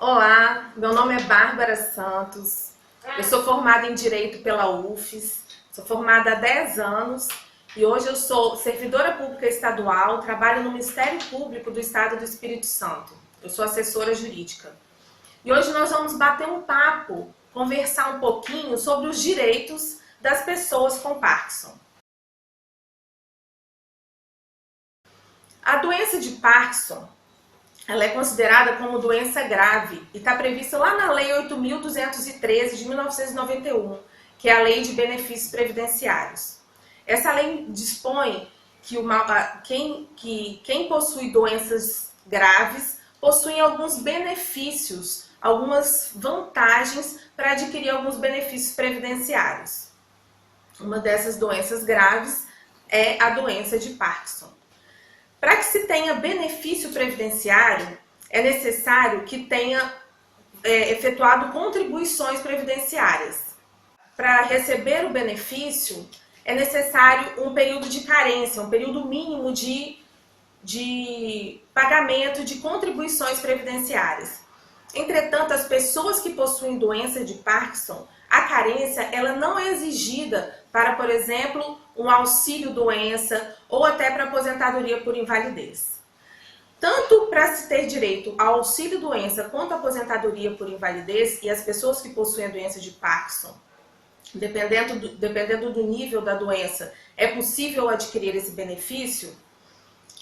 Olá, meu nome é Bárbara Santos, eu sou formada em Direito pela UFES, sou formada há 10 anos e hoje eu sou servidora pública estadual, trabalho no Ministério Público do Estado do Espírito Santo, eu sou assessora jurídica. E hoje nós vamos bater um papo, conversar um pouquinho sobre os direitos das pessoas com Parkinson. A doença de Parkinson, ela é considerada como doença grave e está prevista lá na Lei 8.213 de 1991, que é a Lei de Benefícios Previdenciários. Essa lei dispõe que quem possui doenças graves possui alguns benefícios, algumas vantagens para adquirir alguns benefícios previdenciários. Uma dessas doenças graves é a doença de Parkinson. Para que se tenha benefício previdenciário, é necessário que tenha efetuado contribuições previdenciárias. Para receber o benefício, é necessário um período de carência, um período mínimo de pagamento de contribuições previdenciárias. Entretanto, as pessoas que possuem doença de Parkinson, a carência ela não é exigida para, por exemplo, um auxílio-doença ou até para aposentadoria por invalidez. Tanto para se ter direito ao auxílio-doença quanto à aposentadoria por invalidez, e as pessoas que possuem a doença de Parkinson, dependendo do nível da doença, é possível adquirir esse benefício,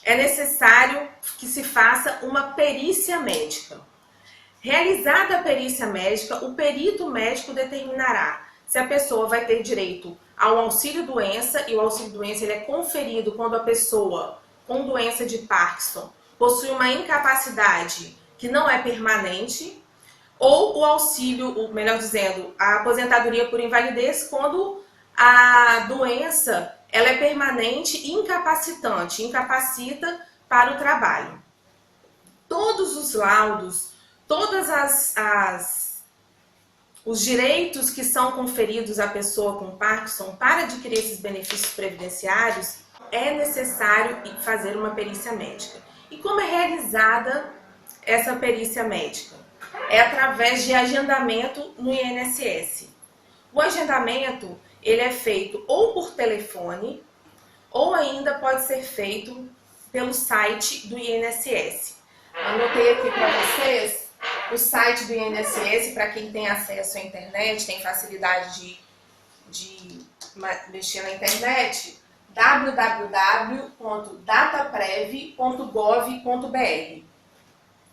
é necessário que se faça uma perícia médica. Realizada a perícia médica, o perito médico determinará se a pessoa vai ter direito ao auxílio-doença, e o auxílio-doença ele é conferido quando a pessoa com doença de Parkinson possui uma incapacidade que não é permanente, ou o auxílio, melhor dizendo, a aposentadoria por invalidez quando a doença ela é permanente e incapacitante, incapacita para o trabalho. Todos os laudos, os direitos que são conferidos à pessoa com Parkinson para adquirir esses benefícios previdenciários, é necessário fazer uma perícia médica. E como é realizada essa perícia médica? É através de agendamento no INSS. O agendamento ele é feito ou por telefone, ou ainda pode ser feito pelo site do INSS. Anotei aqui para vocês o site do INSS, para quem tem acesso à internet, tem facilidade de mexer na internet, www.dataprev.gov.br.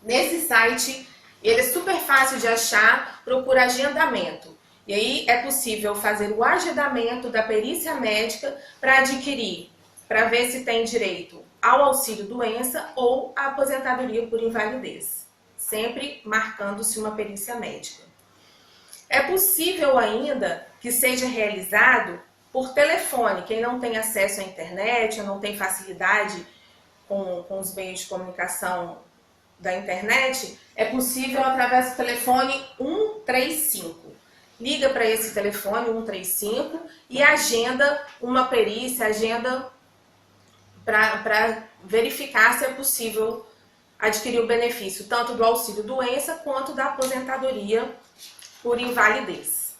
Nesse site, ele é super fácil de achar, procura agendamento. E aí é possível fazer o agendamento da perícia médica para adquirir, para ver se tem direito ao auxílio-doença ou à aposentadoria por invalidez, sempre marcando-se uma perícia médica. É possível ainda que seja realizado por telefone. Quem não tem acesso à internet ou não tem facilidade com os meios de comunicação da internet, é possível através do telefone 135. Liga para esse telefone 135 e agenda uma perícia, agenda para verificar se é possível adquirir o benefício tanto do auxílio-doença quanto da aposentadoria por invalidez.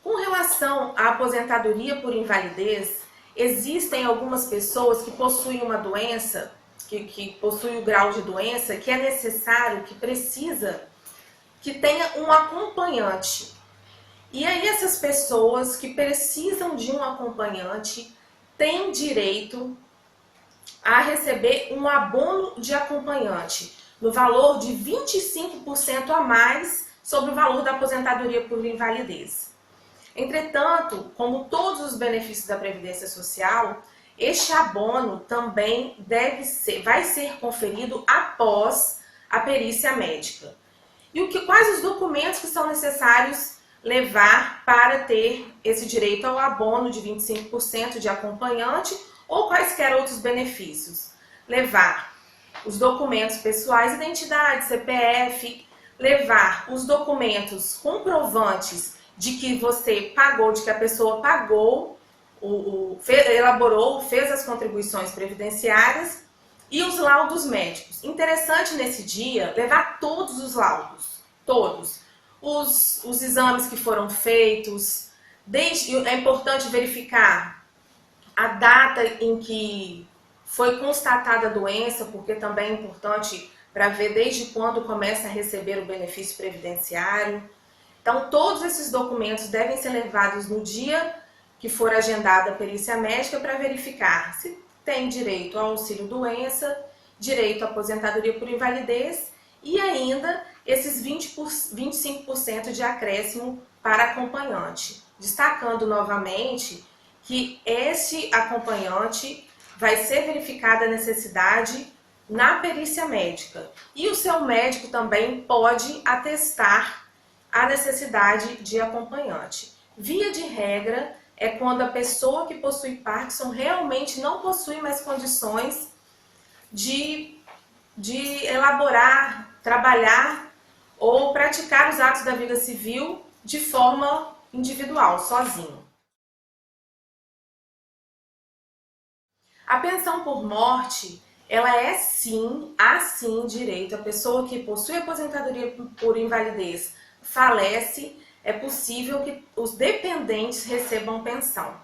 Com relação à aposentadoria por invalidez, existem algumas pessoas que possuem uma doença, que possuem o grau de doença, que é necessário, que precisa que tenha um acompanhante. E aí essas pessoas que precisam de um acompanhante têm direito a receber um abono de acompanhante no valor de 25% a mais sobre o valor da aposentadoria por invalidez. Entretanto, como todos os benefícios da Previdência Social, este abono também vai ser conferido após a perícia médica. E quais os documentos que são necessários levar para ter esse direito ao abono de 25% de acompanhante ou quaisquer outros benefícios? Levar os documentos pessoais, identidade, CPF, levar os documentos comprovantes de que você pagou, de que a pessoa pagou, elaborou, fez as contribuições previdenciárias, E os laudos médicos. Interessante nesse dia levar todos os laudos, todos. Os exames que foram feitos, é importante verificar a data em que foi constatada a doença, porque também é importante para ver desde quando começa a receber o benefício previdenciário. Então, todos esses documentos devem ser levados no dia que for agendada a perícia médica para verificar se tem direito ao auxílio-doença, direito à aposentadoria por invalidez e ainda esses 25% de acréscimo para acompanhante. Destacando novamente que esse acompanhante vai ser verificada a necessidade na perícia médica. E o seu médico também pode atestar a necessidade de acompanhante. Via de regra, é quando a pessoa que possui Parkinson realmente não possui mais condições de elaborar, trabalhar ou praticar os atos da vida civil de forma individual, sozinho. A pensão por morte, ela é sim, há sim direito. A pessoa que possui aposentadoria por invalidez falece, é possível que os dependentes recebam pensão.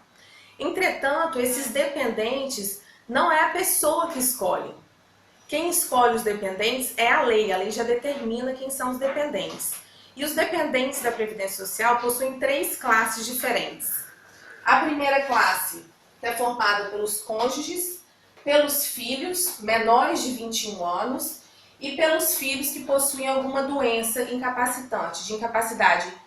Entretanto, esses dependentes não é a pessoa que escolhe. Quem escolhe os dependentes é a lei já determina quem são os dependentes. E os dependentes da Previdência Social possuem 3 classes diferentes. A primeira classe é formada pelos cônjuges, pelos filhos menores de 21 anos e pelos filhos que possuem alguma doença incapacitante, de incapacidade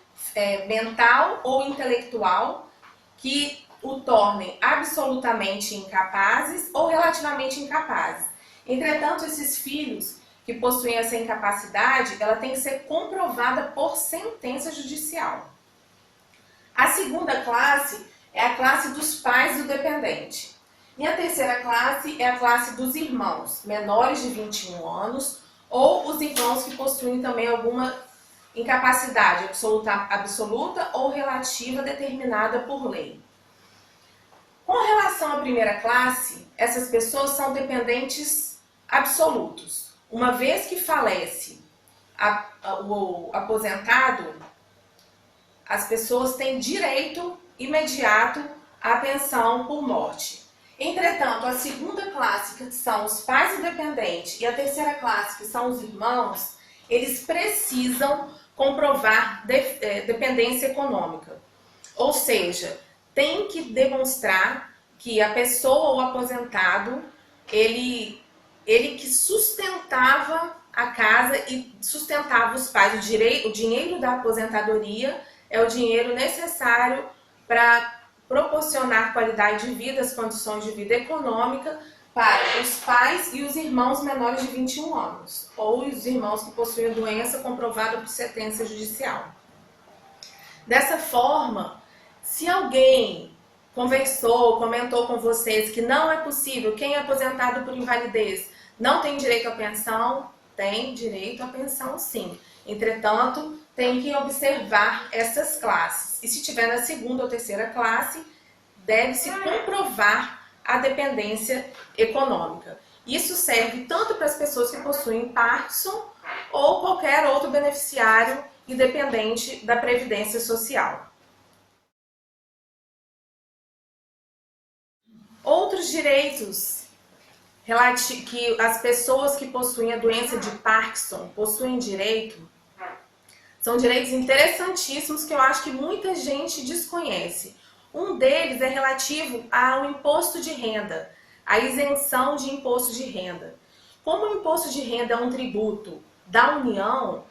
mental ou intelectual, que o tornem absolutamente incapazes ou relativamente incapazes. Entretanto, esses filhos que possuem essa incapacidade, ela tem que ser comprovada por sentença judicial. A segunda classe é a classe dos pais do dependente. E a terceira classe é a classe dos irmãos, menores de 21 anos, ou os irmãos que possuem também alguma incapacidade absoluta ou relativa determinada por lei. Com relação à primeira classe, essas pessoas são dependentes absolutos. Uma vez que falece o aposentado, as pessoas têm direito imediato à pensão por morte. Entretanto, a segunda classe, que são os pais do dependente, e a terceira classe, que são os irmãos, eles precisam comprovar dependência econômica. Ou seja, tem que demonstrar que a pessoa ou aposentado, ele que sustentava a casa e sustentava os pais. O dinheiro da aposentadoria é o dinheiro necessário para proporcionar qualidade de vida, as condições de vida econômica para os pais e os irmãos menores de 21 anos, ou os irmãos que possuem doença comprovada por sentença judicial. Dessa forma, se alguém comentou com vocês que não é possível, quem é aposentado por invalidez não tem direito à pensão, tem direito à pensão sim. Entretanto, tem que observar essas classes. E se tiver na segunda ou terceira classe, deve-se comprovar a dependência econômica. Isso serve tanto para as pessoas que possuem Parkinson ou qualquer outro beneficiário independente da Previdência Social. Outros direitos que as pessoas que possuem a doença de Parkinson possuem direito, são direitos interessantíssimos que eu acho que muita gente desconhece. Um deles é relativo ao imposto de renda, a isenção de imposto de renda. Como o imposto de renda é um tributo da União,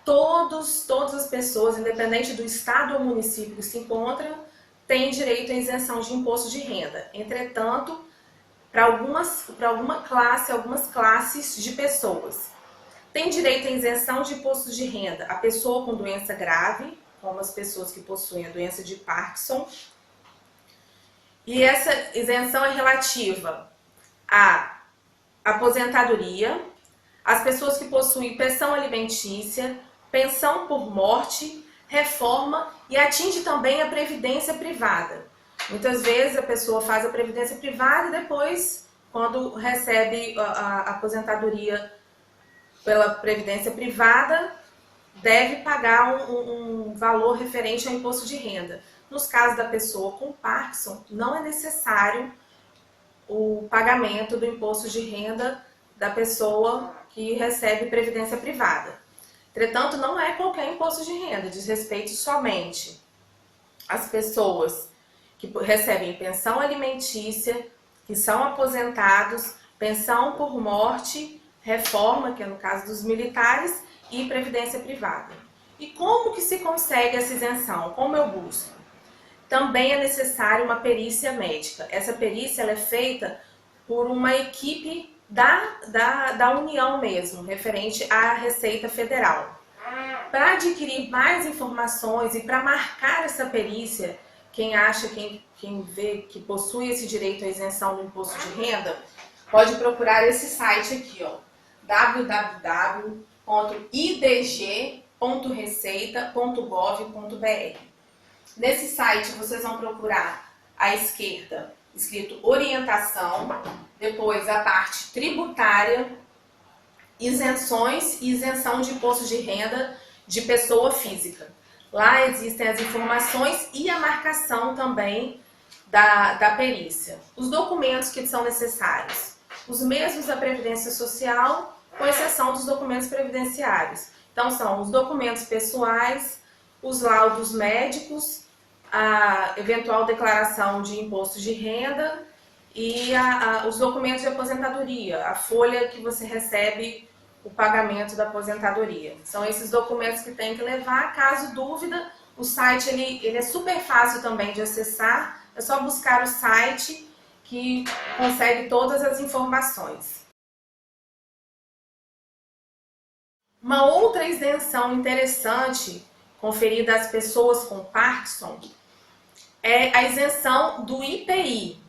todas as pessoas, independente do estado ou município que se encontram, têm direito à isenção de imposto de renda. Entretanto, para algumas classes de pessoas, tem direito à isenção de imposto de renda a pessoa com doença grave, como as pessoas que possuem a doença de Parkinson. E essa isenção é relativa à aposentadoria, às pessoas que possuem pensão alimentícia, pensão por morte, reforma e atinge também a previdência privada. Muitas vezes a pessoa faz a previdência privada e depois quando recebe a aposentadoria pela previdência privada, deve pagar um valor referente ao imposto de renda. Nos casos da pessoa com Parkinson, não é necessário o pagamento do imposto de renda da pessoa que recebe previdência privada. Entretanto, não é qualquer imposto de renda, diz respeito somente às pessoas que recebem pensão alimentícia, que são aposentados, pensão por morte, reforma, que é no caso dos militares, e previdência privada. E como que se consegue essa isenção? Como eu busco? Também é necessário uma perícia médica. Essa perícia ela é feita por uma equipe da União mesmo, referente à Receita Federal. Para adquirir mais informações e para marcar essa perícia, quem vê que possui esse direito à isenção do imposto de renda, pode procurar esse site aqui, ó, www.idg.receita.gov.br. Nesse site vocês vão procurar à esquerda escrito orientação, depois a parte tributária, isenções e isenção de imposto de renda de pessoa física. Lá existem as informações e a marcação também da perícia. Os documentos que são necessários, os mesmos da Previdência Social, com exceção dos documentos previdenciários. Então são os documentos pessoais, os laudos médicos, a eventual declaração de imposto de renda e os documentos de aposentadoria, a folha que você recebe o pagamento da aposentadoria. São esses documentos que tem que levar. Caso dúvida, o site ele é super fácil também de acessar, é só buscar o site que consegue todas as informações. Uma outra isenção interessante conferida às pessoas com Parkinson é a isenção do IPI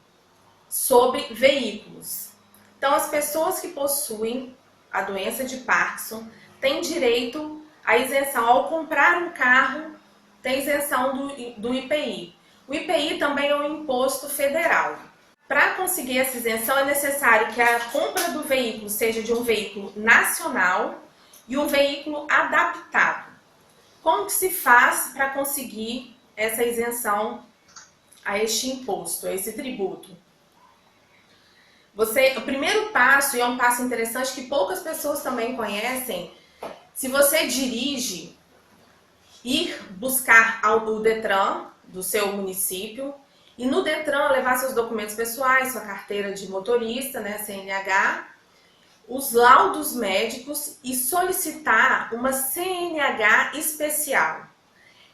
sobre veículos. Então, as pessoas que possuem a doença de Parkinson têm direito à isenção. Ao comprar um carro, tem isenção do IPI. O IPI também é um imposto federal. Para conseguir essa isenção, é necessário que a compra do veículo seja de um veículo nacional e um veículo adaptado. Como que se faz para conseguir essa isenção a este imposto, a esse tributo? O primeiro passo, e é um passo interessante que poucas pessoas também conhecem, se você dirige, ir buscar o Detran do seu município e no Detran levar seus documentos pessoais, sua carteira de motorista, né, CNH, os laudos médicos e solicitar uma CNH especial.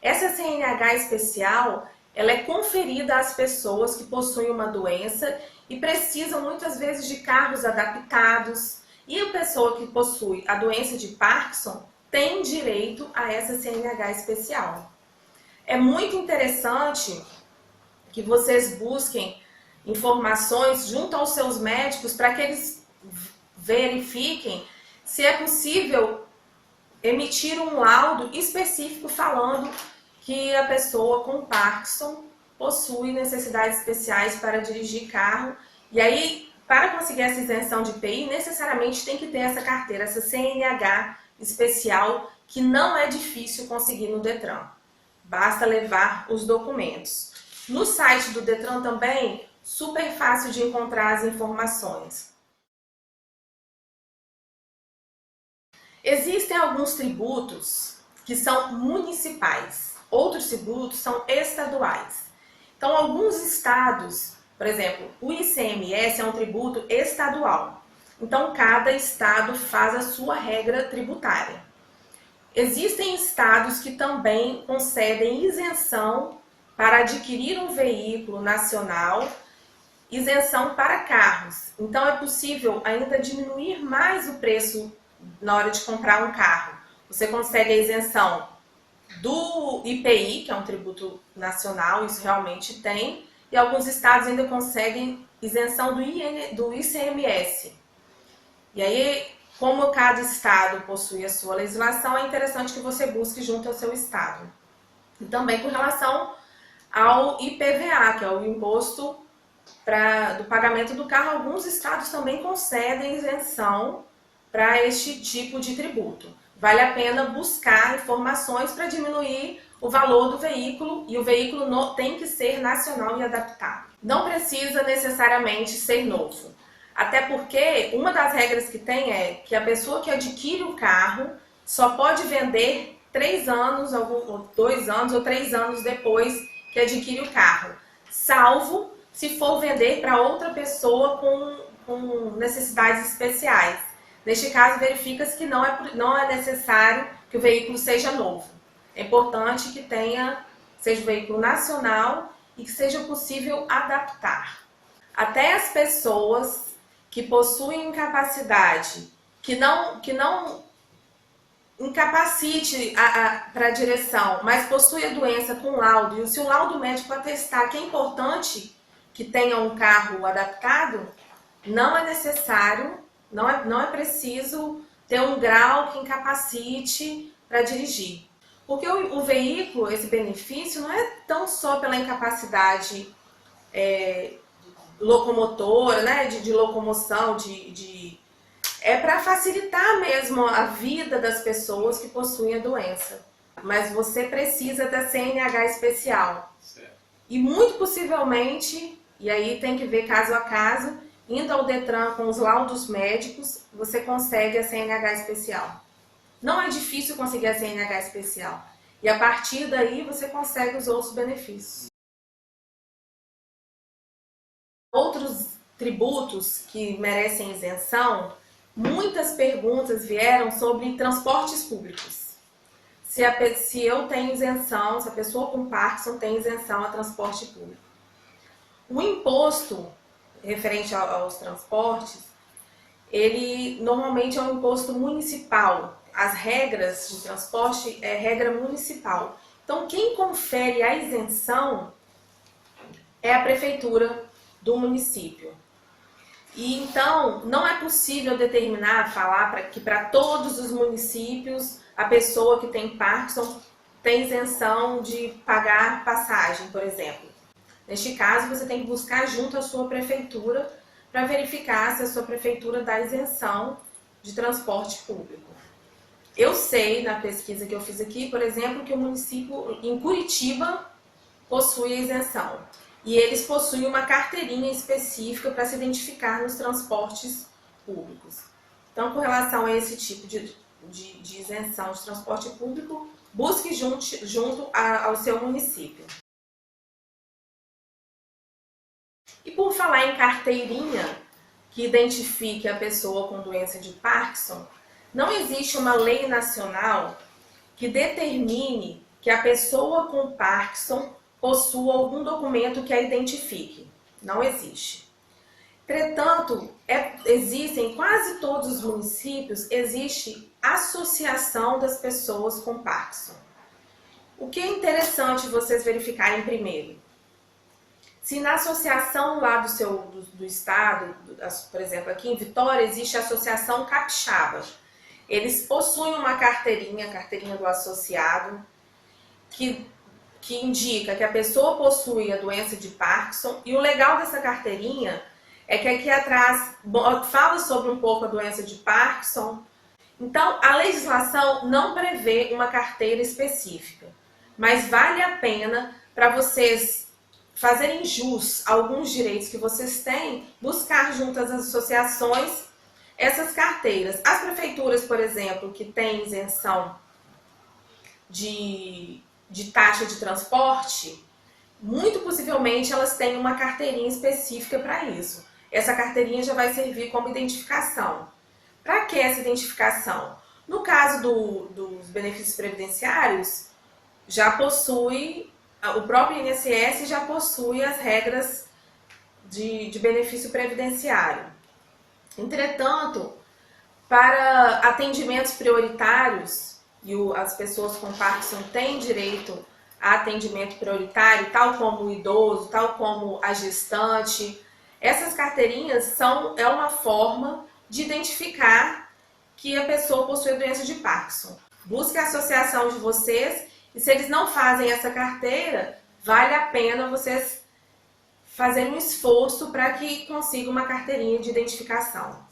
Essa CNH especial, ela é conferida às pessoas que possuem uma doença e precisam muitas vezes de carros adaptados. E a pessoa que possui a doença de Parkinson tem direito a essa CNH especial. É muito interessante que vocês busquem informações junto aos seus médicos para que eles verifiquem se é possível emitir um laudo específico falando que a pessoa com Parkinson possui necessidades especiais para dirigir carro. E aí, para conseguir essa isenção de IPI, necessariamente tem que ter essa carteira, essa CNH especial, que não é difícil conseguir no Detran. Basta levar os documentos. No site do Detran também, super fácil de encontrar as informações. Existem alguns tributos que são municipais, outros tributos são estaduais. Então, alguns estados, por exemplo, o ICMS é um tributo estadual. Então, cada estado faz a sua regra tributária. Existem estados que também concedem isenção para adquirir um veículo nacional, isenção para carros. Então, é possível ainda diminuir mais o preço na hora de comprar um carro. Você consegue a isenção do IPI, que é um tributo nacional, isso realmente tem, e alguns estados ainda conseguem isenção do ICMS. E aí, como cada estado possui a sua legislação, é interessante que você busque junto ao seu estado. E também com relação ao IPVA, que é o Imposto do pagamento do carro. Alguns estados também concedem isenção para este tipo de tributo. Vale a pena buscar informações para diminuir o valor do veículo, e o veículo tem que ser nacional e adaptado. Não precisa necessariamente ser novo, até porque uma das regras que tem é que a pessoa que adquire o carro só pode vender 3 anos, 2 anos ou 3 anos depois que adquire o carro, salvo se for vender para outra pessoa com necessidades especiais. Neste caso, verifica-se que não é necessário que o veículo seja novo. É importante que seja um veículo nacional e que seja possível adaptar. Até as pessoas que possuem incapacidade, que não incapacite para a direção, mas possui a doença com laudo, e se o laudo médico atestar que é importante que tenha um carro adaptado, não é necessário, não é preciso ter um grau que incapacite para dirigir. Porque o veículo, esse benefício, não é tão só pela incapacidade locomotora, né, de locomoção, é para facilitar mesmo a vida das pessoas que possuem a doença. Mas você precisa da CNH especial. Certo. E muito possivelmente, e aí tem que ver caso a caso, indo ao Detran com os laudos médicos, você consegue a CNH especial. Não é difícil conseguir a CNH especial. E a partir daí você consegue os outros benefícios. Outros tributos que merecem isenção, muitas perguntas vieram sobre transportes públicos. Se eu tenho isenção, se a pessoa com Parkinson tem isenção a transporte público. O imposto referente aos transportes, ele normalmente é um imposto municipal. As regras de transporte é regra municipal. Então, quem confere a isenção é a prefeitura do município. E então, não é possível falar que para todos os municípios a pessoa que tem Parkinson tem isenção de pagar passagem, por exemplo. Neste caso, você tem que buscar junto à sua prefeitura para verificar se a sua prefeitura dá isenção de transporte público. Eu sei, na pesquisa que eu fiz aqui, por exemplo, que o município em Curitiba possui isenção. E eles possuem uma carteirinha específica para se identificar nos transportes públicos. Então, com relação a esse tipo de isenção de transporte público, busque junto ao seu município. E por falar em carteirinha que identifique a pessoa com doença de Parkinson, não existe uma lei nacional que determine que a pessoa com Parkinson possua algum documento que a identifique. Não existe. Entretanto, existem em quase todos os municípios, existe associação das pessoas com Parkinson. O que é interessante vocês verificarem primeiro? Se na associação lá do estado, por exemplo, aqui em Vitória, existe a Associação Capixaba. Eles possuem uma carteirinha, a carteirinha do associado, que indica que a pessoa possui a doença de Parkinson. E o legal dessa carteirinha é que aqui atrás fala sobre um pouco a doença de Parkinson. Então, a legislação não prevê uma carteira específica, mas vale a pena para vocês fazerem jus a alguns direitos que vocês têm, buscar junto às associações essas carteiras. As prefeituras, por exemplo, que têm isenção de taxa de transporte, muito possivelmente elas têm uma carteirinha específica para isso. Essa carteirinha já vai servir como identificação. Para que essa identificação? No caso dos benefícios previdenciários, o próprio INSS já possui as regras de benefício previdenciário. Entretanto, para atendimentos prioritários, e as pessoas com Parkinson têm direito a atendimento prioritário, tal como o idoso, tal como a gestante, essas carteirinhas é uma forma de identificar que a pessoa possui a doença de Parkinson. Busque a associação de vocês, e se eles não fazem essa carteira, vale a pena vocês fazer um esforço para que consiga uma carteirinha de identificação.